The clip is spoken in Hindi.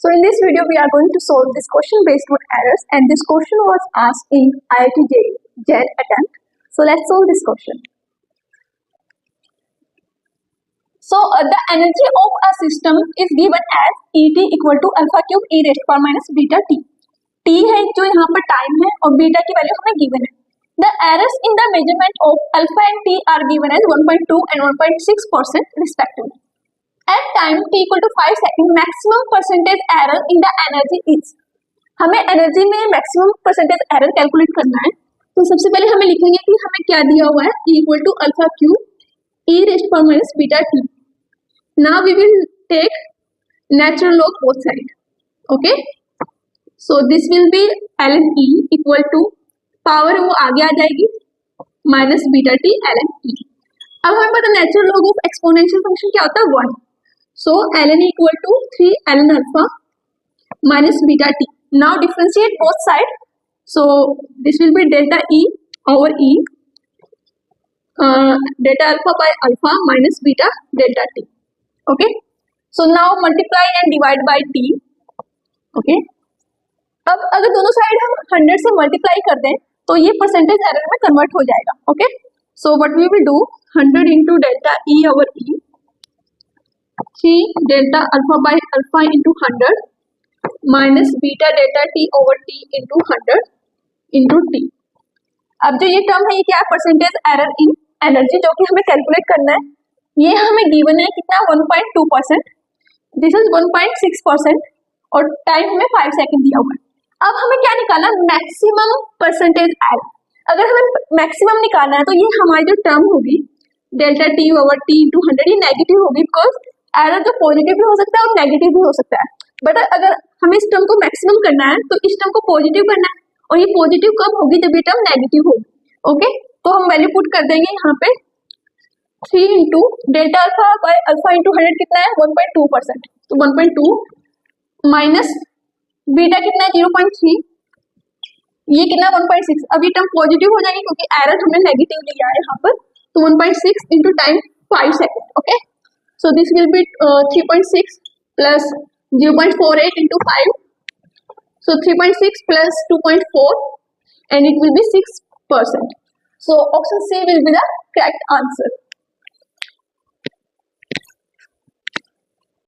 So in this video, we are going to solve this question based on errors, and this question was asked in IIT JEE attempt. So let's solve this question. So the energy of a system is given as ET equal to alpha cube e raised to power minus beta t. T है जो यहाँ पर टाइम है और बीटा की वैल्यू हमें गिवन है. The errors in the measurement of alpha and t are given as 1.2 and 1.6% respectively. At time t equal to 5 seconds, maximum percentage error in the energy is. हमें एनर्जी में मैक्सिमम परसेंटेज एरर कैलकुलेट करना है. तो सबसे पहले हमें लिखेंगे कि हमें क्या दिया हुआ है, E equal to alpha cube E raised power minus beta T. Now we will take natural log both side. Okay, so this will be ln e equal to power वो आगे आ जाएगी minus beta T ln e. अब हमें पता natural log of exponential function क्या होता है, 1. So ln e equal to 3 ln alpha minus beta t. Now differentiate both sides. So this will be delta e over e, delta alpha by alpha minus beta delta t. Okay. So now multiply and divide by t. Okay. अब अगर दोनों साइड हम 100 से मल्टीप्लाई कर दें तो ये परसेंटेज एरर में कन्वर्ट हो जाएगा. Okay, so what we will do, 100 into delta E over E, 3 delta alpha by alpha into 100 minus beta delta T over T into 100 into T. अब जो ये टर्म है ये क्या है, परसेंटेज एरर इन एनर्जी, जो कि हमें कैलकुलेट करना है. ये हमें गिवन है कितना, 1.2%. दिस इज 1.6% और टाइम हमें 5 सेकंड दिया हुआ है. अब हमें क्या निकालना, मैक्सिमम परसेंटेज एरर. अगर हमें मैक्सिमम निकालना है तो ये हमारी जो टर्म होगी delta T over T into 100 ये नेगेटिव होगी, बिकॉज एरर जो पॉजिटिव भी हो सकता है और नेगेटिव भी हो सकता है. बट अगर हमें इस टर्म को मैक्सिमम करना है तो इस टर्म को पॉजिटिव करना है, और ये पॉजिटिव कब होगी, जब ये टर्म नेगेटिव होगी. ओके, तो हम वैल्यू पुट कर देंगे यहाँ पे 3 into delta alpha by alpha into 100 कितना है, 1.2%. तो 1.2 माइनस बीटा कितना है, 0.3, ये कितना 1.6. अब ये टर्म पॉजिटिव हो जाएगी क्योंकि एरर हमने नेगेटिव लिया है यहाँ पर. तो 1.6 into time 5 second. Okay, so this will be 3.6 plus 0.48 into 5, so 3.6 plus 2.4 and it will be 6%. So option C will be the correct answer.